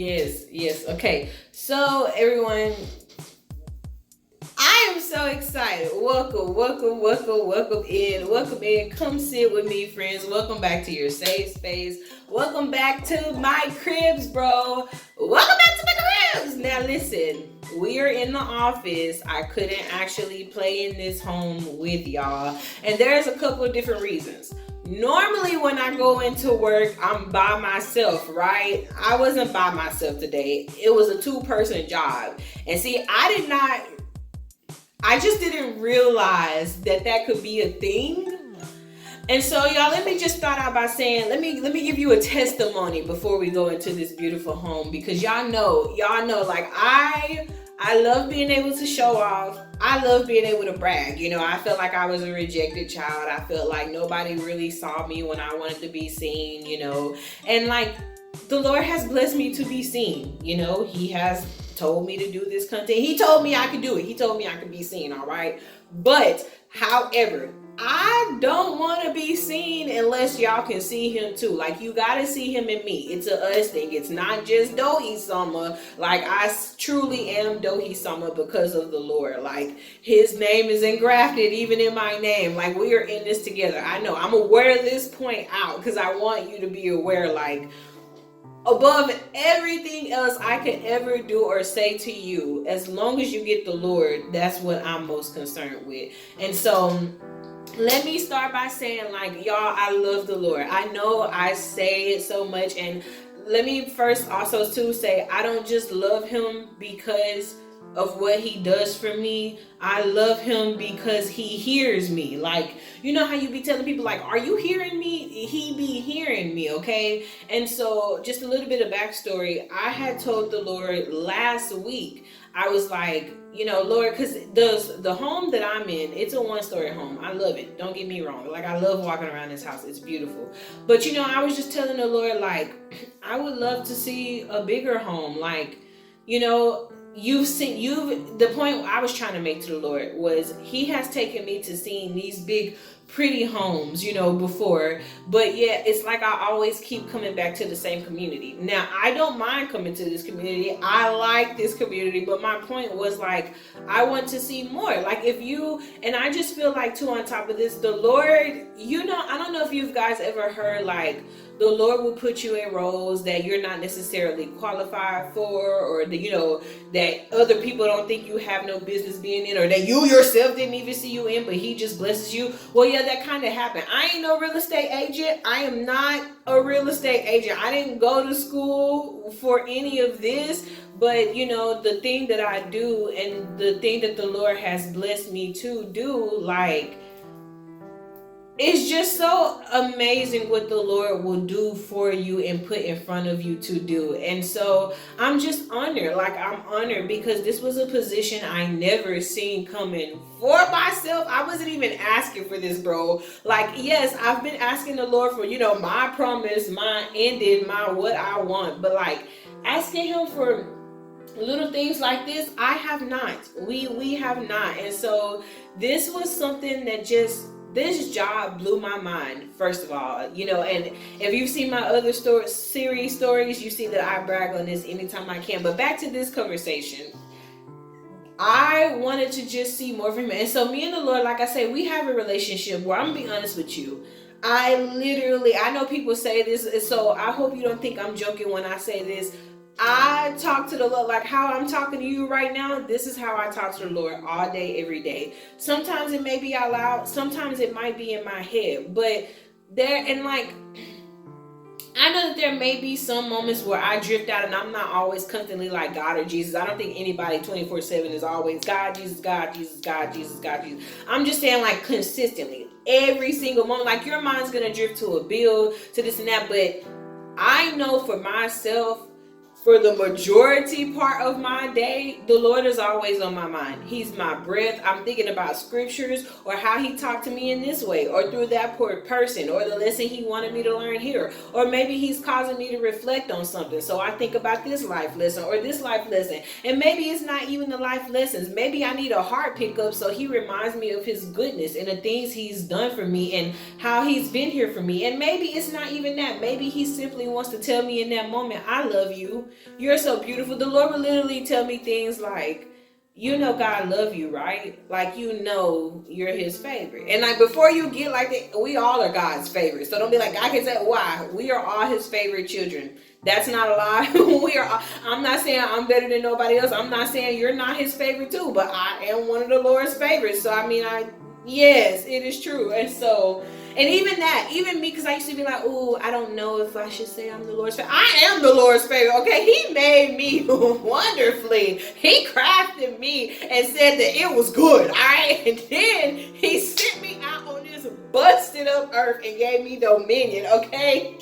Yes. Okay. So everyone, I am so excited. Welcome in. Come sit with me, friends. Welcome back to your safe space. Welcome back to my cribs, bro. Welcome back to my cribs. Now listen, we are in the office. I couldn't actually play in this home with y'all, and there's a couple of different reasons. Normally when I go into work, I'm by myself, right? I wasn't by myself today. It was a 2-person job. And see, I just didn't realize that could be a thing. And so y'all, let me just start out by saying, let me give you a testimony before we go into this beautiful home, because y'all know, like I love being able to show off. I love being able to brag. I felt like I was a rejected child. I felt like nobody really saw me when I wanted to be seen, and like the Lord has blessed me to be seen. He has told me to do this content. He told me I could do it. He told me I could be seen, all right? But, however, I don't want to be seen unless y'all can see him too. Like, you got to see him in me. It's a us thing. It's not just 𝕯𝖆𝖆. Like, I truly am 𝕯𝖆 because of the Lord. Like, his name is engrafted even in my name. Like, we are in this together. I know. I'm going to wear this point out because I want you to be aware, like, above everything else I could ever do or say to you, as long as you get the Lord, that's what I'm most concerned with. And so let me start by saying, like, y'all, I love the Lord. I know I say it so much, and let me first also too say, I don't just love him because of what he does for me. I love him because he hears me. Like, you know how you be telling people, like, are you hearing me? He be hearing me, okay? And so just a little bit of backstory. I had told the Lord last week, I was like, Lord, because the home that I'm in, it's a 1-story home. I love it. Don't get me wrong. Like, I love walking around this house. It's beautiful. But, I was just telling the Lord, like, I would love to see a bigger home. Like, the point I was trying to make to the Lord was he has taken me to seeing these big pretty homes, before, but yet it's like I always keep coming back to the same community. Now, I don't mind coming to this community. I like this community, but my point was, like, I want to see more. Like, and I just feel like too, on top of this, the Lord, I don't know if you guys ever heard, like, the Lord will put you in roles that you're not necessarily qualified for, or that other people don't think you have no business being in, or that you yourself didn't even see you in, but he just blesses you. Well, yeah, that kind of happened. I ain't no real estate agent. I am not a real estate agent. I didn't go to school for any of this, but the thing that I do and the thing that the Lord has blessed me to do, like, it's just so amazing what the Lord will do for you and put in front of you to do. And so I'm just honored. Like, I'm honored because this was a position I never seen coming for myself. I wasn't even asking for this, bro. Like, yes, I've been asking the Lord for, my promise, my ending, my what I want. But, like, asking him for little things like this, I have not. We have not. And so this was something that this job blew my mind, first of all, and if you've seen my other series stories, you see that I brag on this anytime I can. But back to this conversation, I wanted to just see more from him. And so me and the Lord, like I say, we have a relationship where, I'm gonna be honest with you, I know people say this, so I hope you don't think I'm joking when I say this. I talk to the Lord like how I'm talking to you right now. This is how I talk to the Lord all day, every day. Sometimes it may be out loud. Sometimes it might be in my head. But I know that there may be some moments where I drift out, and I'm not always constantly like God or Jesus. I don't think anybody 24/7 is always God, Jesus, God, Jesus, God, Jesus, God, Jesus. I'm just saying, like, consistently, every single moment. Like, your mind's going to drift to a bill, to this and that. But I know for myself, for the majority part of my day, the Lord is always on my mind. He's my breath. I'm thinking about scriptures, or how he talked to me in this way, or through that poor person, or the lesson he wanted me to learn here. Or maybe he's causing me to reflect on something. So I think about this life lesson or this life lesson. And maybe it's not even the life lessons. Maybe I need a heart pickup so he reminds me of his goodness and the things he's done for me and how he's been here for me. And maybe it's not even that. Maybe he simply wants to tell me in that moment, I love you. You're so beautiful. The Lord would literally tell me things like, you know God love you, right? Like, you know you're his favorite. And like, before you get like that, we all are God's favorite. So don't be like, God can say, why? We are all his favorite children. That's not a lie. We are all, I'm not saying I'm better than nobody else. I'm not saying you're not his favorite too, but I am one of the Lord's favorites. So I mean, yes, it is true. And so, and even me, because I used to be like, oh, I don't know if I should say I'm the Lord's favorite. I am the Lord's favorite, okay? He made me wonderfully. He crafted me and said that it was good, all right? And then he sent me out on this busted up earth and gave me dominion, okay?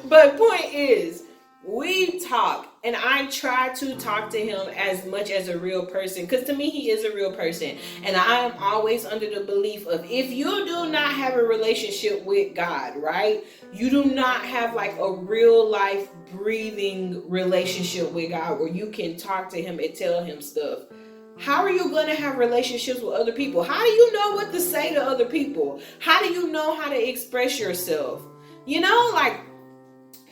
But point is, we talk, and I try to talk to him as much as a real person, because to me he is a real person. And I am always under the belief of, if you do not have a relationship with God, right, you do not have like a real life breathing relationship with God where you can talk to him and tell him stuff, how are you going to have relationships with other people? How do you know what to say to other people? How do you know how to express yourself? You know, like,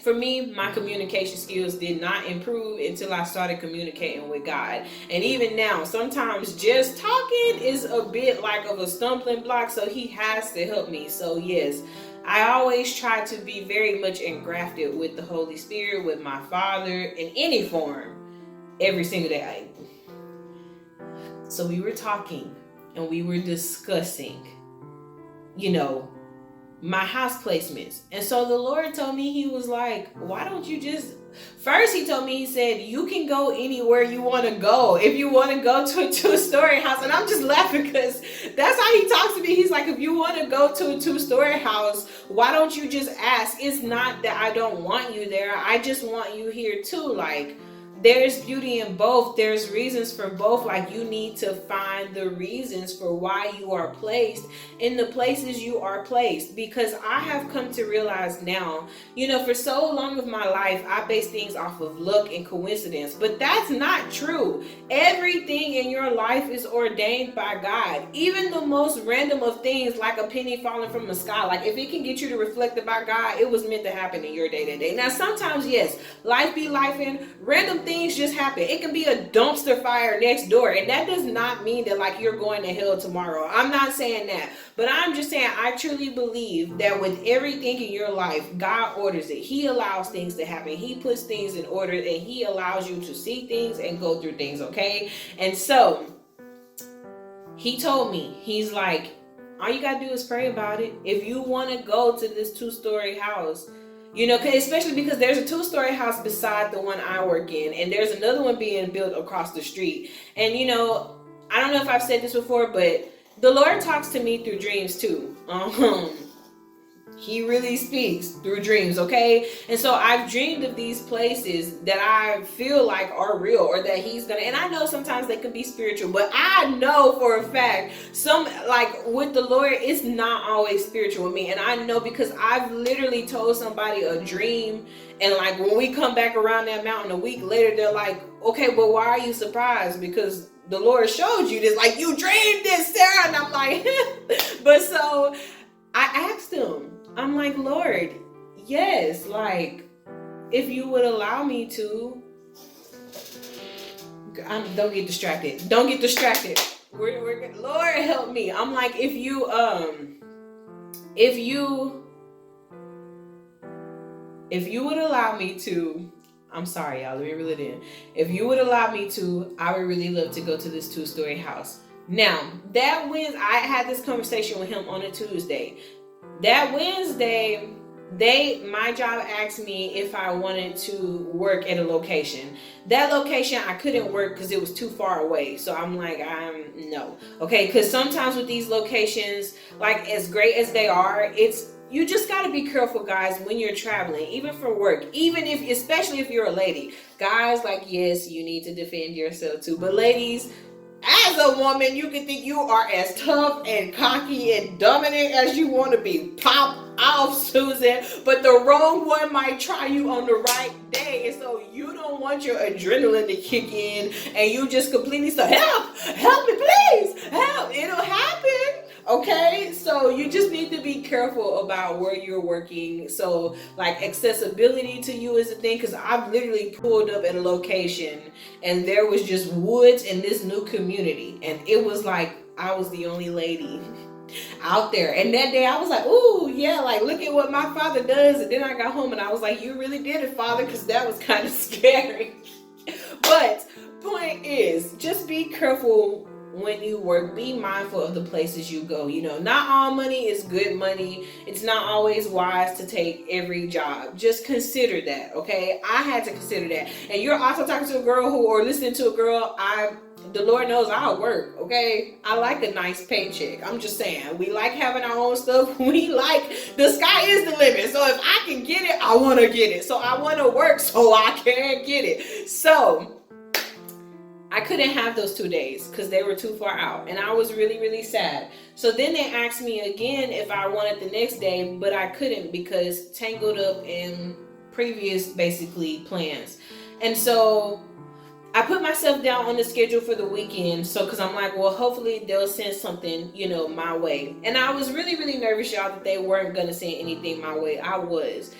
for me, my communication skills did not improve until I started communicating with God. And even now, sometimes just talking is a bit like of a stumbling block, so he has to help me. So yes, I always try to be very much engrafted with the Holy Spirit, with my Father, in any form, every single day. So we were talking and we were discussing, you know, my house placements. And so the Lord told me, he was like, why don't you just, first he told me, he said, you can go anywhere you want to go. If you want to go to a 2-story house. And I'm just laughing because that's how he talks to me. He's like, if you want to go to a 2-story house, why don't you just ask? It's not that I don't want you there. I just want you here too. Like, there's beauty in both. There's reasons for both. Like, you need to find the reasons for why you are placed in the places you are placed. Because I have come to realize now, you know, for so long of my life, I base things off of luck and coincidence. But that's not true. Everything in your life is ordained by God. Even the most random of things, like a penny falling from the sky. Like, if it can get you to reflect about God, it was meant to happen in your day to day. Now, sometimes, yes, life be life, and random things just happen. It can be a dumpster fire next door, and that does not mean that like you're going to hell tomorrow. I'm not saying that, but I'm just saying I truly believe that with everything in your life, God orders it. He allows things to happen. He puts things in order, and he allows you to see things and go through things, okay? And so he told me, he's like, all you gotta do is pray about it. If you want to go to this 2-story house, you know, especially because there's a 2-story house beside the one I work in, and there's another one being built across the street. And, you know, I don't know if I've said this before, but the Lord talks to me through dreams too. He really speaks through dreams, okay? And so I've dreamed of these places that I feel like are real, or that he's gonna, and I know sometimes they can be spiritual, but I know for a fact, some, like with the Lord, it's not always spiritual with me. And I know because I've literally told somebody a dream, and like when we come back around that mountain a week later, they're like, okay, but why are you surprised? Because the Lord showed you this, like, you dreamed this, Sarah. And I'm like, but so I asked him, I'm like, Lord, yes, like, if you would allow me to, don't get distracted. Don't get distracted. We're Lord, help me. I'm like, if you would allow me to, I'm sorry, y'all, let me reel it in. If you would allow me to, I would really love to go to this 2-story house. Now, that Wednesday, I had this conversation with him on a Tuesday. That Wednesday, my job asked me if I wanted to work at a location. That location I couldn't work because it was too far away. So I'm like, no. Okay, because sometimes with these locations, like as great as they are, you just got to be careful, guys, when you're traveling, even for work, especially if you're a lady. Guys, like, yes, you need to defend yourself too. But ladies, as a woman, you can think you are as tough and cocky and dominant as you want to be. Pop off, Susan. But the wrong one might try you on the right day. And so you don't want your adrenaline to kick in and you just completely say, help me, please, help. It'll happen. Okay, so you just need to be careful about where you're working. So like accessibility to you is a thing, because I've literally pulled up at a location and there was just woods in this new community, and it was like I was the only lady out there. And that day I was like, ooh, yeah, like look at what my father does. And then I got home and I was like, you really did it, Father, because that was kind of scary. But point is, just be careful when you work. Be mindful of the places you go. You know, not all money is good money. It's not always wise to take every job. Just consider that, okay? I had to consider that. And you're also talking to a girl who, or listening to a girl, the Lord knows I'll work, okay? I like a nice paycheck. I'm just saying, we like having our own stuff. We like, the sky is the limit. So if I can get it, I want to get it. So I want to work so I can get it. So I couldn't have those 2 days because they were too far out. And I was really, really sad. So then they asked me again if I wanted the next day, but I couldn't because tangled up in previous, basically, plans. And so I put myself down on the schedule for the weekend. So, because I'm like, well, hopefully they'll send something, you know, my way. And I was really, really nervous, y'all, that they weren't going to send anything my way. I was.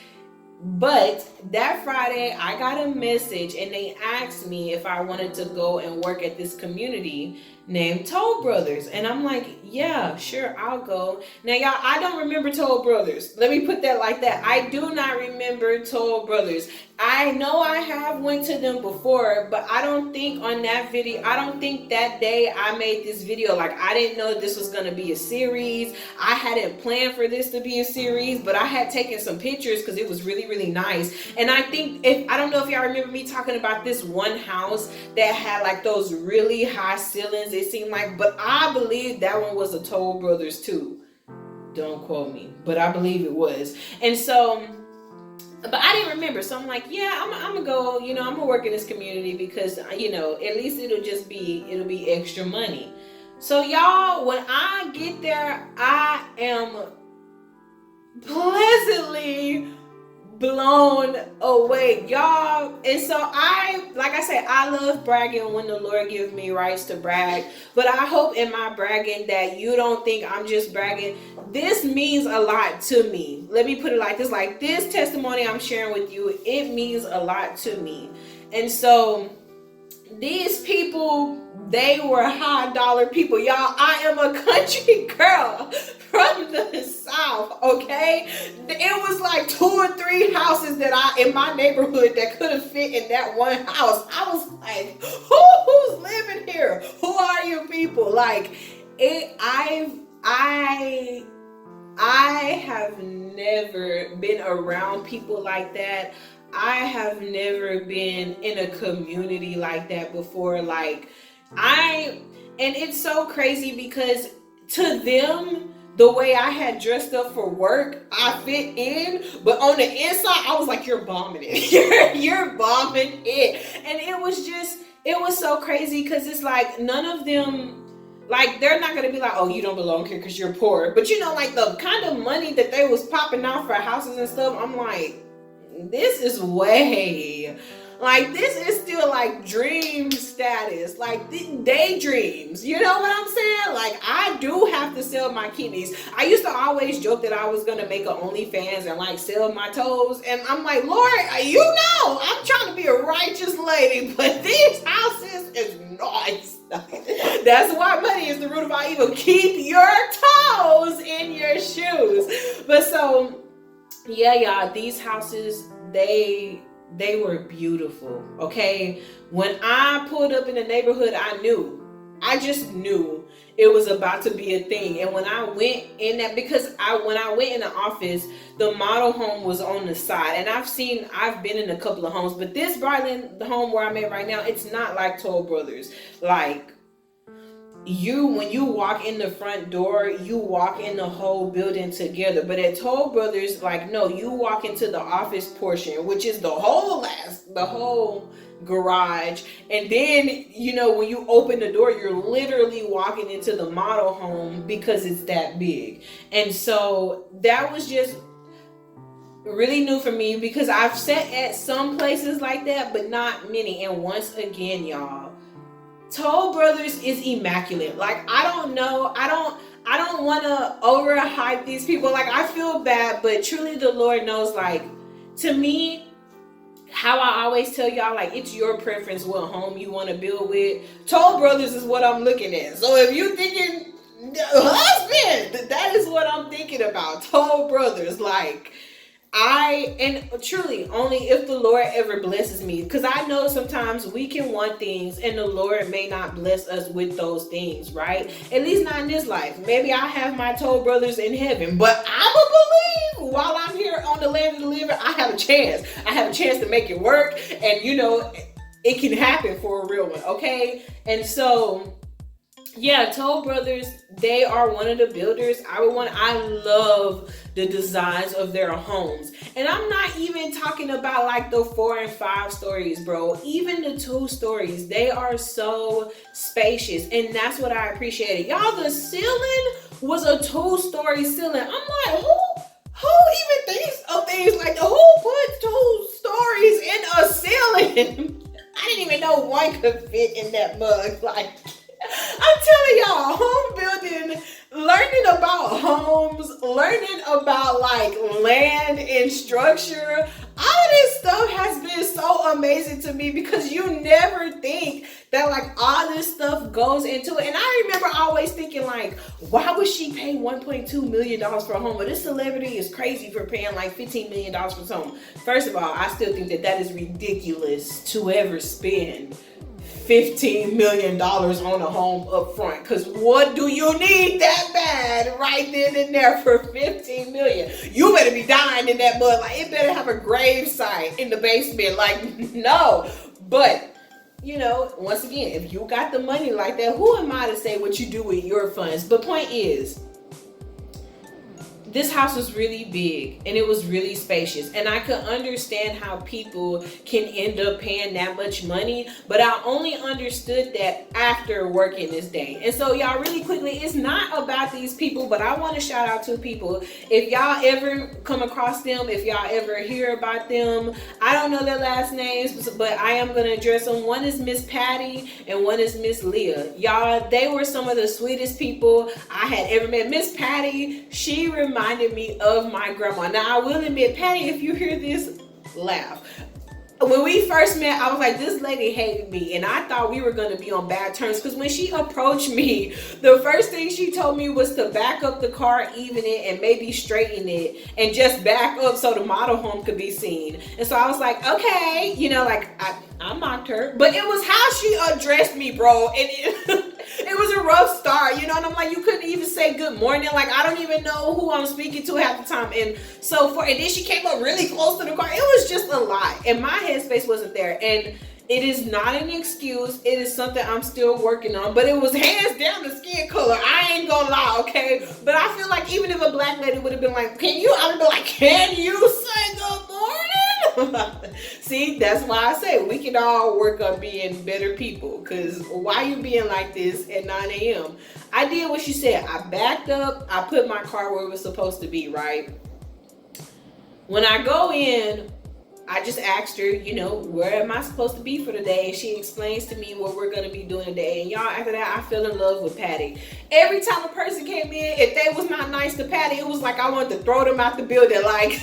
But that Friday, I got a message and they asked me if I wanted to go and work at this community named Toll Brothers. And I'm like, yeah, sure, I'll go. Now, y'all, I don't remember Toll Brothers. Let me put that like that. I do not remember Toll Brothers. I know I have went to them before, but I don't think on that video, I don't think that day I made this video. Like, I didn't know this was going to be a series. I hadn't planned for this to be a series, but I had taken some pictures because it was really, really nice. And I think, I don't know if y'all remember me talking about this one house that had like those really high ceilings, it seemed like, but I believe that one was a Toll Brothers too. Don't quote me, but I believe it was. And so, but I didn't remember. So I'm like, yeah, I'm gonna go, you know, I'm gonna work in this community because, you know, at least it'll be extra money. So y'all, when I get there, I am pleasantly blown away, y'all. And so like I said, I love bragging when the Lord gives me rights to brag, but I hope in my bragging that you don't think I'm just bragging. This means a lot to me. Let me put it like this, like this testimony I'm sharing with you, it means a lot to me. And so these people, they were high dollar people, y'all. I am a country girl from the South, okay? It was like 2 or 3 houses that in my neighborhood that could have fit in that one house. I was like, who's living here? Who are you people? Like, I have never been around people like that. I have never been in a community like that before. Like, and it's so crazy because to them, the way I had dressed up for work, I fit in, but on the inside, I was like, you're bombing it. You're bombing it. And it was so crazy because it's like none of them, like, they're not going to be like, oh, you don't belong here because you're poor. But you know, like the kind of money that they was popping out for houses and stuff, I'm like, this is way, like, this is still like dream status, like daydreams, you know what I'm saying? Like, I do have to sell my kidneys. I used to always joke that I was gonna make an OnlyFans and like sell my toes, and I'm like, Lord, you know, I'm trying to be a righteous lady, but these houses is nice. That's why money is the root of all evil. Keep your toes in your shoes. But so, yeah, y'all, these houses, they were beautiful, okay? When I pulled up in the neighborhood, I just knew it was about to be a thing. And when I went in that, because when I went in the office, the model home was on the side. And I've been in a couple of homes, but this Brighton, the home where I'm at right now, it's not like Toll Brothers. Like, when you walk in the front door, you walk in the whole building together. But at Toll Brothers, like, no, you walk into the office portion, which is the whole garage. And then, you know, when you open the door, you're literally walking into the model home because it's that big. And so that was just really new for me because I've sat at some places like that, but not many. And once again, y'all, Toll Brothers is immaculate. Like, I don't know. I don't want to overhype these people. Like, I feel bad, but truly the Lord knows, like, to me, how I always tell y'all, like, it's your preference what home you want to build with. Toll Brothers is what I'm looking at. So if you thinking husband, that is what I'm thinking about. Toll Brothers, like, and truly only if the Lord ever blesses me, because I know sometimes we can want things and the Lord may not bless us with those things, right? At least not in this life. Maybe I have my Toll Brothers in heaven, but I'm a believe while I'm here on the land of the living, I have a chance. I have a chance to make it work, and you know, it can happen for a real one, okay? And so yeah, Toll Brothers, they are one of the builders. I love the designs of their homes. And I'm not even talking about like the 4 and 5 stories, bro. Even the 2 stories, they are so spacious. And that's what I appreciated. Y'all, the ceiling was a 2-story ceiling. I'm like, who even thinks of things like that? Who puts 2 stories in a ceiling? I didn't even know one could fit in that mug. Like, I'm telling y'all, home building, learning about homes, learning about like land and structure, all this stuff has been so amazing to me, because you never think that like all this stuff goes into it. And I remember always thinking like, why would she pay $1.2 million for a home? But this celebrity is crazy for paying like $15 million for something. First of all, I still think that is ridiculous to ever spend $15 million on a home up front, because what do you need that bad right then and there for $15 million? You better be dying in that mud. Like, it better have a grave site in the basement. Like, no. But you know, once again, if you got the money like that, who am I to say what you do with your funds? But point is, this house was really big and it was really spacious, and I could understand how people can end up paying that much money, but I only understood that after working this day. And so y'all, really quickly, it's not about these people, but I want to shout out 2 people. If y'all ever come across them, if y'all ever hear about them, I don't know their last names, but I am going to address them. One is Miss Patty and one is Miss Leah. Y'all, they were some of the sweetest people I had ever met. Miss Patty, she reminded me of my grandma. Now, I will admit, Patty, if you hear this, laugh. When we first met, I was like, this lady hated me, and I thought we were going to be on bad terms, because when she approached me, the first thing she told me was to back up the car, even it, and maybe straighten it, and just back up so the model home could be seen. And so I was like, okay, you know, like, I mocked her, but it was how she addressed me, bro, and it was a rough start, you know, and I'm like, you couldn't even say good morning. Like, I don't even know who I'm speaking to half the time. And then she came up really close to the car. It was just a lot, and my headspace wasn't there. And it is not an excuse. It is something I'm still working on, but it was hands down the skin color. I ain't gonna lie, okay? But I feel like even if a black lady would have been like, I would be like, can you say good morning? See, that's why I say we can all work on being better people, because why you being like this at 9 a.m.? I did what she said. I backed up. I put my car where it was supposed to be, right? When I go in, I just asked her, you know, where am I supposed to be for the day? And she explains to me what we're going to be doing today. And y'all, after that, I fell in love with Patty. Every time a person came in, if they was not nice to Patty, it was like I wanted to throw them out the building. Like,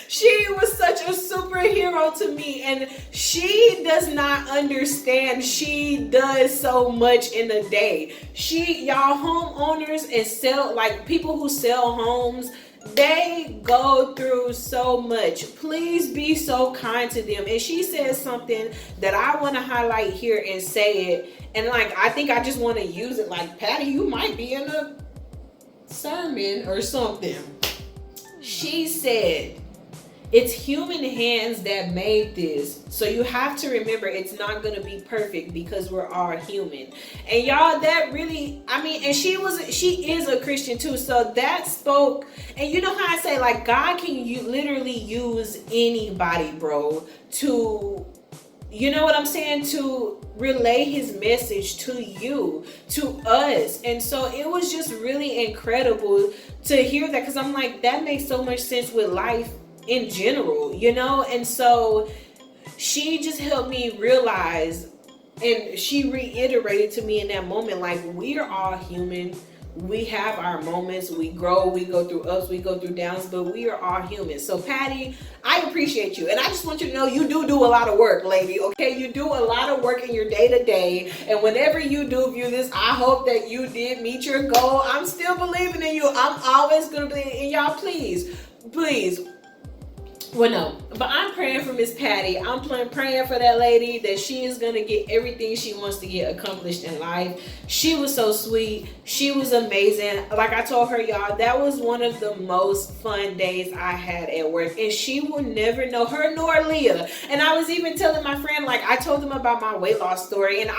she was such a superhero to me. And she does not understand. She does so much in a day. Y'all, homeowners and people who sell homes, they go through so much. Please be so kind to them. And she says something that I want to highlight here and say it. And like, I think I just want to use it. Like, Patty, you might be in a sermon or something. She said, it's human hands that made this. So you have to remember, it's not going to be perfect because we're all human. And y'all, that really, and she is a Christian too. So that spoke, and you know how I say, like, God can literally use anybody, bro, to, you know what I'm saying, to relay his message to you, to us. And so it was just really incredible to hear that, because I'm like, that makes so much sense with life in general, you know. And so she just helped me realize, and she reiterated to me in that moment, like, we are all human. We have our moments, we grow, we go through ups, we go through downs, but we are all human. So Patty, I appreciate you. And I just want you to know you do a lot of work, lady, okay? You do a lot of work in your day-to-day. And whenever you do view this, I hope that you did meet your goal. I'm still believing in you. I'm always going to believe in y'all. Please. Well, no, but I'm praying for Miss Patty. I'm praying for that lady that she is going to get everything she wants to get accomplished in life. She was so sweet. She was amazing. Like I told her, y'all, that was one of the most fun days I had at work. And she will never know, her nor Leah. And I was even telling my friend, like I told them about my weight loss story. And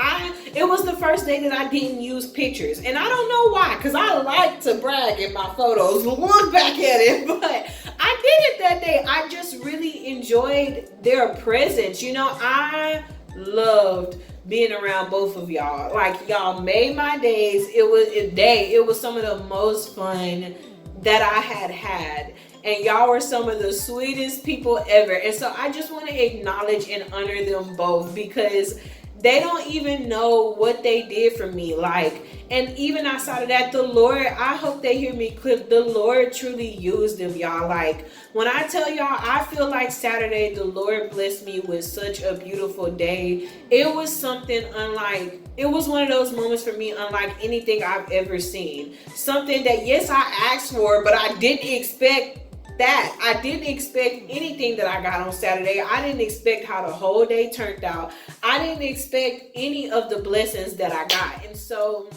it was the first day that I didn't use pictures. And I don't know why, because I like to brag in my photos. Look back at it. But I did it that day. I just really enjoyed their presence. You know, I loved being around both of y'all. Like, y'all made my days. It was some of the most fun that I had. And y'all were some of the sweetest people ever. And so I just want to acknowledge and honor them both, because they don't even know what they did for me. Like, and even outside of that, the Lord, I hope they hear me clear. The Lord truly used them, y'all. Like, when I tell y'all, I feel like Saturday, the Lord blessed me with such a beautiful day. It was something unlike, it was one of those moments for me unlike anything I've ever seen. Something that, yes, I asked for, but I didn't expect that. I didn't expect anything that I got on Saturday. I didn't expect how the whole day turned out. I didn't expect any of the blessings that I got. And so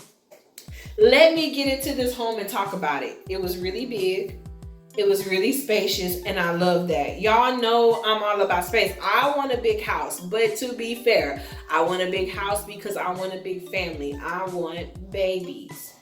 let me get into this home and talk about it. It was really big. It was really spacious, and I love that. Y'all know I'm all about space. I want a big house, but to be fair, I want a big house because I want a big family. I want babies.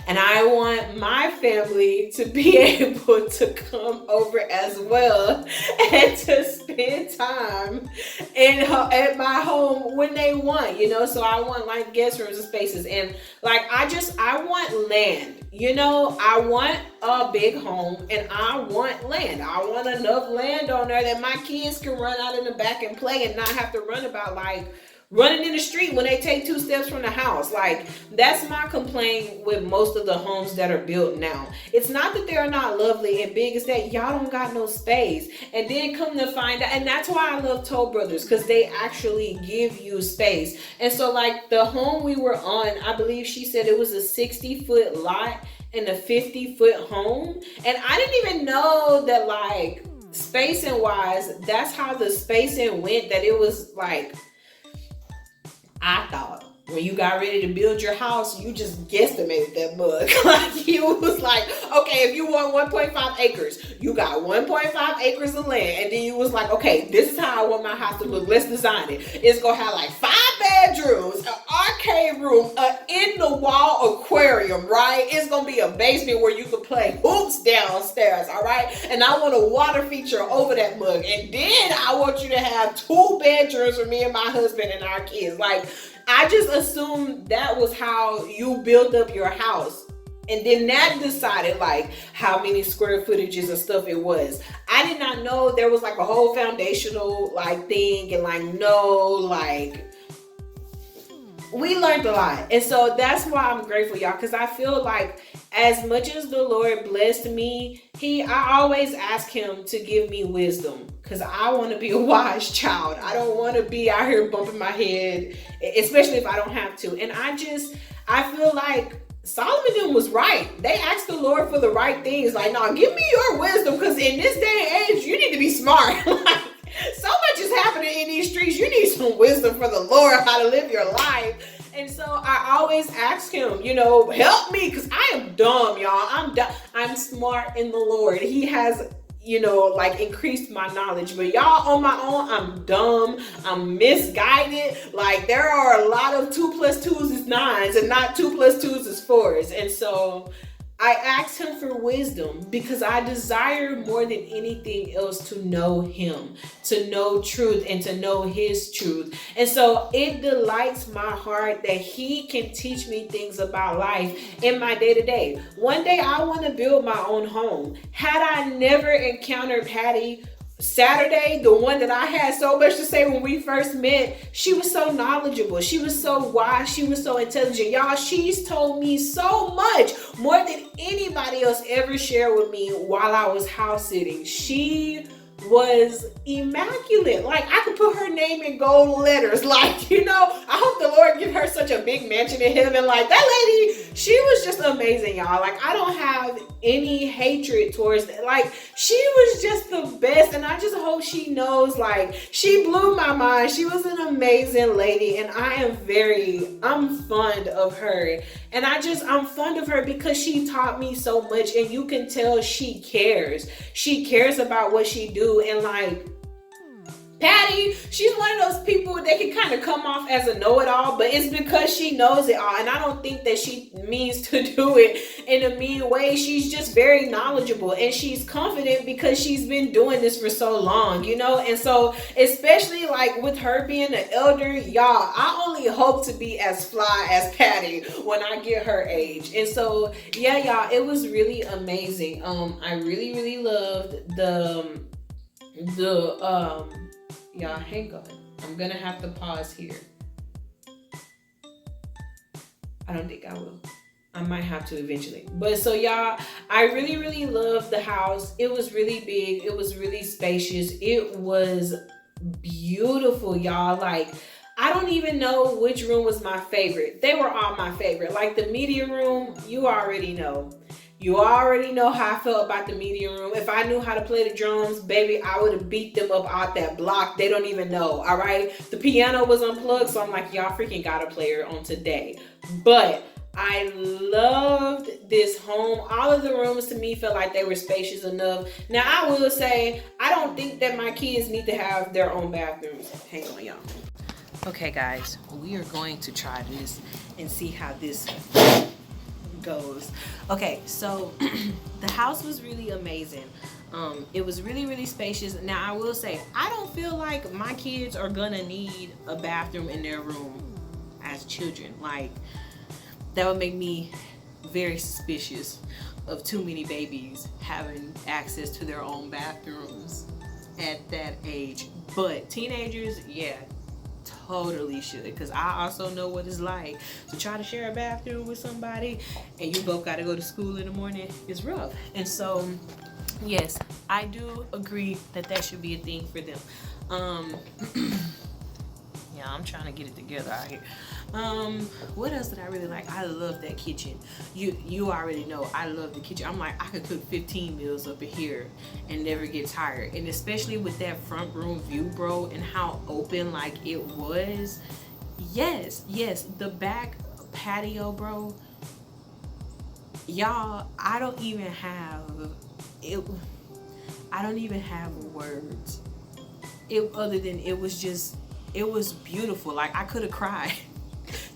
And I want my family to be able to come over as well and to spend time at my home when they want, you know. So I want like guest rooms and spaces. And like, I want land, you know. I want a big home and I want land. I want enough land on there that my kids can run out in the back and play and not have to run about like running in the street when they take 2 steps from the house. Like, that's my complaint with most of the homes that are built now. It's not that they're not lovely and big, it's that y'all don't got no space. And then come to find out, and that's why I love Toll Brothers, because they actually give you space. And so like the home we were on, I believe she said it was a 60-foot lot and a 50-foot home. And I didn't even know that, like, spacing wise, that's how the spacing went, that it was like, I thought when you got ready to build your house, you just guesstimated that bug. Like, you was like, okay, if you want 1.5 acres, you got 1.5 acres of land. And then you was like, okay, this is how I want my house to look. Let's design it. It's going to have like 5 bedrooms, an arcade room, an in-the-wall aquarium, right? It's going to be a basement where you can play hoops downstairs, all right? And I want a water feature over that mug. And then I want you to have 2 bedrooms for me and my husband and our kids. Like, I just assumed that was how you built up your house. And then that decided like how many square footages and stuff it was. I did not know there was like a whole foundational like thing, and like, no, like, we learned a lot. And so that's why I'm grateful, y'all, because I feel like as much as the Lord blessed me, I always ask him to give me wisdom, because I want to be a wise child. I don't want to be out here bumping my head, especially if I don't have to. And I feel like Solomon was right. They asked the Lord for the right things. Like, no, give me your wisdom, because in this day and age, you need to be smart. Like, so much is happening in these streets. You need some wisdom for the Lord, how to live your life. And so I always ask him, you know, help me, because I am dumb, y'all. I'm dumb. I'm smart in the Lord. He has, you know, like, increased my knowledge. But y'all, on my own, I'm dumb. I'm misguided. Like, there are a lot of 2 + 2 is 9s and not 2 + 2 is 4s. And so I asked him for wisdom, because I desire more than anything else to know him, to know truth, and to know his truth. And so it delights my heart that he can teach me things about life in my day-to-day. One day I want to build my own home. Had I never encountered Patty, Saturday, the one that I had so much to say when we first met, she was so knowledgeable. She was so wise. She was so intelligent. Y'all, she's told me so much, more than anybody else ever shared with me while I was house sitting. She was immaculate. Like, I could put her name in gold letters. Like, you know, I hope the Lord give her such a big mansion in heaven. Like, that lady, she was just amazing, y'all. Like, I don't have any hatred towards that. Like, she was just the best, and I just hope she knows, like, she blew my mind. She was an amazing lady, and I'm fond of her. And I'm fond of her because she taught me so much, and you can tell she cares. She cares about what she do. And like, Patty, she's one of those people that can kind of come off as a know-it-all, but it's because she knows it all. And I don't think that she means to do it in a mean way. She's just very knowledgeable, and she's confident because she's been doing this for so long, you know? And so, especially like with her being an elder, y'all, I only hope to be as fly as Patty when I get her age. And so, yeah, y'all, it was really amazing. I really, really loved y'all, hang on. I'm gonna have to pause here. I don't think I will. I might have to eventually. But so y'all, I really, really loved the house. It was really big. It was really spacious. It was beautiful, y'all. Like, I don't even know which room was my favorite. They were all my favorite. Like the media room, you already know. You already know how I felt about the media room. If I knew how to play the drums, baby, I would have beat them up out that block. They don't even know, all right? The piano was unplugged, so I'm like, y'all freaking got a player on today. But I loved this home. All of the rooms to me felt like they were spacious enough. Now, I will say, I don't think that my kids need to have their own bathrooms. Hang on, y'all. Okay, guys, we are going to try this and see how this goes. Okay, so the house was really amazing. It was really, really spacious. Now, I will say, I don't feel like my kids are gonna need a bathroom in their room as children. Like, that would make me very suspicious of too many babies having access to their own bathrooms at that age. But teenagers, yeah, totally should, because I also know what it's like to try to share a bathroom with somebody and you both got to go to school in the morning. It's rough. And so, yes, I do agree that that should be a thing for them. Yeah, I'm trying to get it together out here. What else did I really like? I love that kitchen. You already know I love the kitchen. I'm like, I could cook 15 meals up in here and never get tired. And especially with that front room view, bro, and how open like it was. Yes, the back patio, bro. Y'all, I don't even have words. Other than it was beautiful. Like, I could have cried.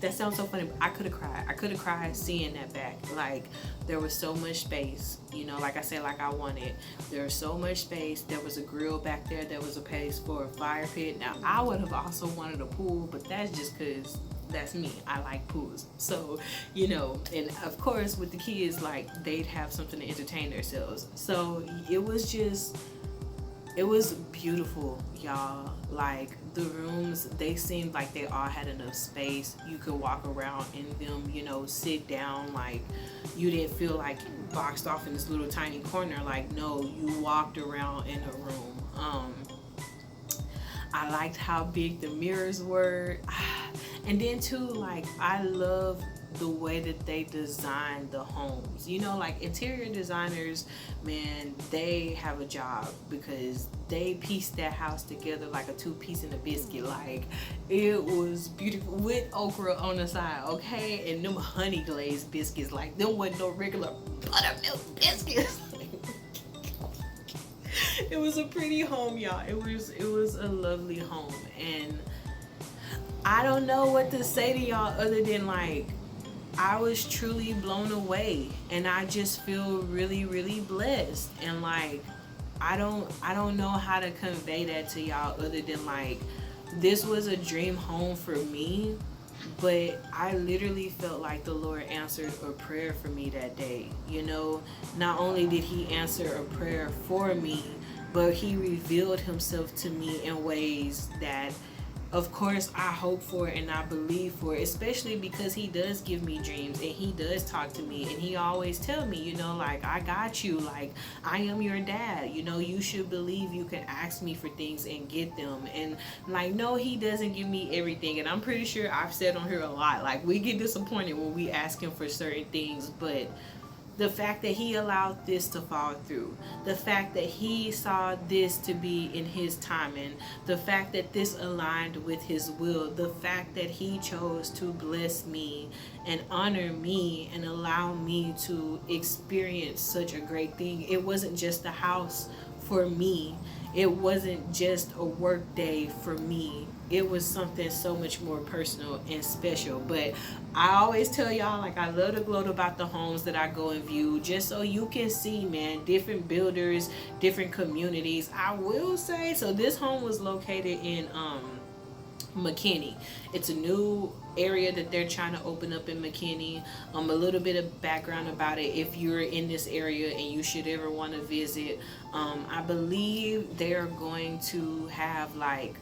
That sounds so funny, but I could have cried. I could have cried seeing that back. Like, there was so much space, you know, like I said, like I wanted. There was so much space. There was a grill back there. There was a place for a fire pit. Now, I would have also wanted a pool, but that's just because that's me. I like pools. So, you know, and of course with the kids, like, they'd have something to entertain themselves. So it was beautiful, y'all. Like, the rooms, they seemed like they all had enough space. You could walk around in them, you know, sit down. Like, you didn't feel like boxed off in this little tiny corner. Like, no, you walked around in a room. I liked how big the mirrors were. And then too, like, I love the way that they design the homes. You know, like, interior designers, man, they have a job because they pieced that house together like a two-piece in a biscuit. Like, it was beautiful with okra on the side, okay? And them honey glazed biscuits, like, them wasn't no regular buttermilk biscuits. It was a pretty home, y'all. It was a lovely home, and I don't know what to say to y'all other than, like, I was truly blown away, and I just feel really, really blessed. And like, I don't know how to convey that to y'all other than, like, this was a dream home for me, but I literally felt like the Lord answered a prayer for me that day. You know, not only did he answer a prayer for me, but he revealed himself to me in ways that, of course, I hope for and I believe for, especially because he does give me dreams and he does talk to me, and he always tell me, you know, like, I got you, like, I am your dad, you know, you should believe you can ask me for things and get them. And like, no, he doesn't give me everything, and I'm pretty sure I've said on here a lot, like, we get disappointed when we ask him for certain things, but the fact that he allowed this to fall through, the fact that he saw this to be in his timing, the fact that this aligned with his will, the fact that he chose to bless me and honor me and allow me to experience such a great thing. It wasn't just a house for me. It wasn't just a work day for me. It was something so much more personal and special. But I always tell y'all, like, I love to gloat about the homes that I go and view, just so you can see, man, different builders, different communities. I will say, so this home was located in McKinney. It's a new area that they're trying to open up in McKinney. A little bit of background about it, if you're in this area and you should ever want to visit. I believe they're going to have, like,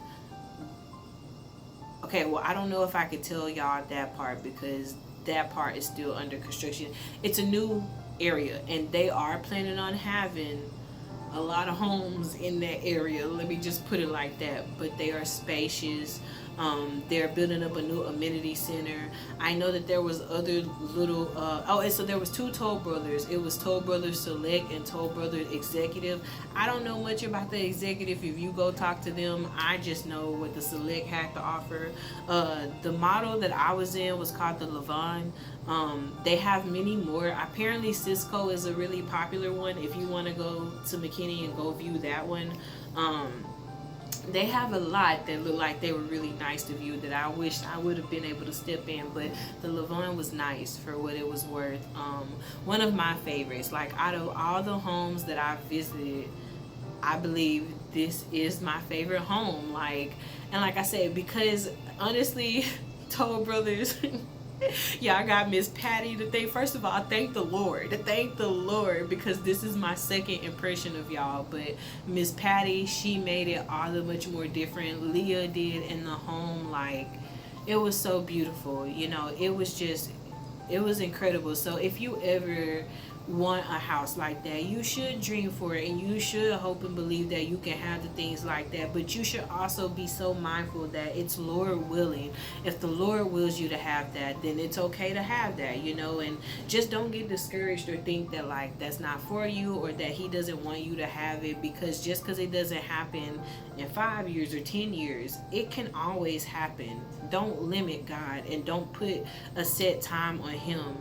okay, well, I don't know if I could tell y'all that part because that part is still under construction. It's a new area and they are planning on having a lot of homes in that area. Let me just put it like that. But they are spacious. They're building up a new amenity center. I know that there was other little and so there was two Toll Brothers. It was Toll Brothers Select and Toll Brothers Executive. I don't know much about the Executive. If you go talk to them, I just know what the Select had to offer. The model that I was in was called the 𝕯𝖆. They have many more. Apparently Cisco is a really popular one if you want to go to McKinney and go view that one. They have a lot that look like they were really nice to view that I wish I would have been able to step in, but the 𝕯𝖆 was nice for what it was worth. One of my favorites, like, out of all the homes that I've visited, I believe this is my favorite home. Like, and like I said, because honestly, Toll Brothers, yeah, I got Miss Patty to thank. First of all, thank the Lord. Thank the Lord, because this is my second impression of y'all. But Miss Patty, she made it all the much more different. Leah did in the home. Like, it was so beautiful. You know, it was just, it was incredible. So if you ever want a house like that, you should dream for it, and you should hope and believe that you can have the things like that. But you should also be so mindful that it's Lord willing. If the Lord wills you to have that, then it's okay to have that, you know. And just don't get discouraged or think that, like, that's not for you, or that he doesn't want you to have it, because just because it doesn't happen in 5 years or 10 years, it can always happen. Don't limit God, and don't put a set time on him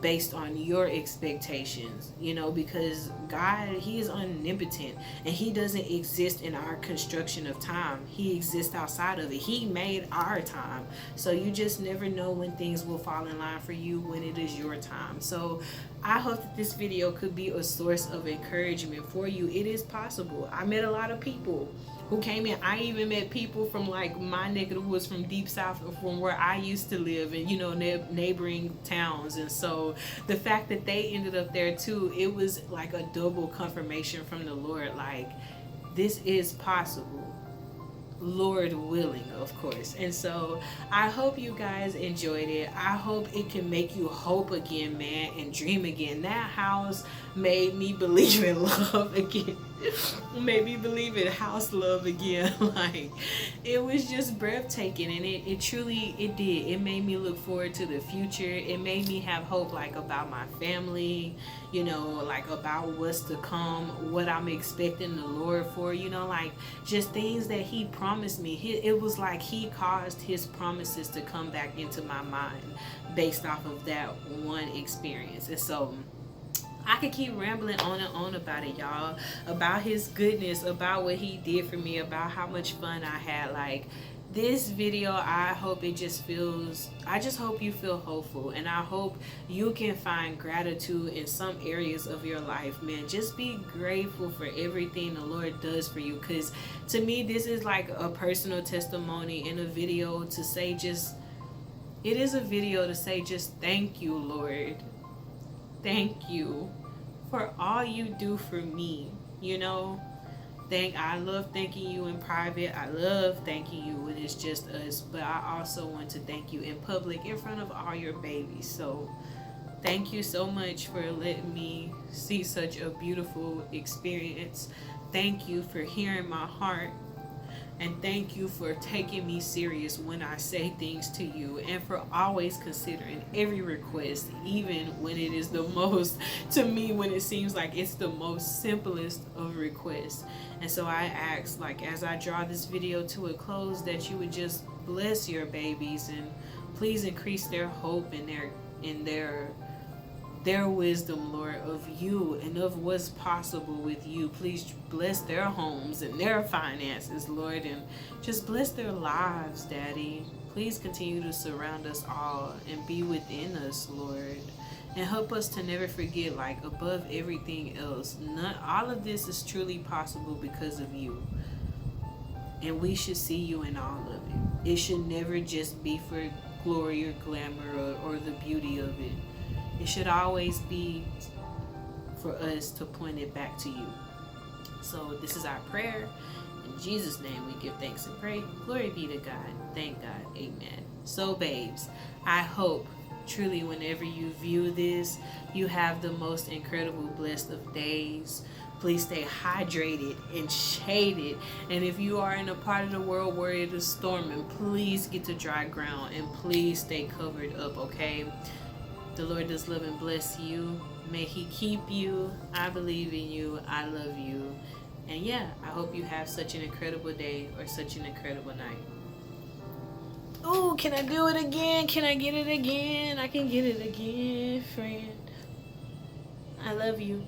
based on your expectations, you know, because God, he is omnipotent, and he doesn't exist in our construction of time. He exists outside of it. He made our time. So you just never know when things will fall in line for you, when it is your time. So I hope that this video could be a source of encouragement for you. It is possible. I met a lot of people who came in. I even met people from, like, my neck of the woods, from deep south, from where I used to live, and, you know, neighboring towns. And so the fact that they ended up there too, it was like a double confirmation from the Lord, like, this is possible, Lord willing, of course. And so I hope you guys enjoyed it. I hope it can make you hope again, man, and dream again. That house made me believe in love again. Made me believe in house love again. Like, it was just breathtaking, and it truly, it did. It made me look forward to the future. It made me have hope, like, about my family, you know, like, about what's to come, what I'm expecting the Lord for, you know, like, just things that he promised me. It was like he caused his promises to come back into my mind based off of that one experience. And so I could keep rambling on and on about it, y'all, about his goodness, about what he did for me, about how much fun I had. Like, this video, I hope it just feels, I just hope you feel hopeful, and I hope you can find gratitude in some areas of your life, man. Just be grateful for everything the Lord does for you, because to me, this is like a personal testimony in a video to say just, it is a video to say just thank you, Lord. Thank you for all you do for me, you know. I love thanking you in private. I love thanking you when it's just us, but I also want to thank you in public in front of all your babies. So thank you so much for letting me see such a beautiful experience. Thank you for hearing my heart. And thank you for taking me serious when I say things to you, and for always considering every request, even when it is the most, to me, when it seems like it's the most simplest of requests. And so I ask, like, as I draw this video to a close, that you would just bless your babies and please increase their hope and their wisdom, Lord, of you and of what's possible with you. Please bless their homes and their finances, Lord, and just bless their lives, Daddy. Please continue to surround us all and be within us, Lord. And help us to never forget, like, above everything else, all of this is truly possible because of you. And we should see you in all of it. It should never just be for glory or glamour or the beauty of it. It should always be for us to point it back to you. So this is our prayer. In Jesus' name we give thanks and pray. Glory be to God. Thank God. Amen. So babes, I hope truly whenever you view this, you have the most incredible blessed of days. Please stay hydrated and shaded. And if you are in a part of the world where it is storming, please get to dry ground and please stay covered up, okay? The Lord does love and bless you. May He keep you. I believe in you. I love you. And yeah, I hope you have such an incredible day or such an incredible night. Oh, can I do it again? Can I get it again? I can get it again, friend. I love you.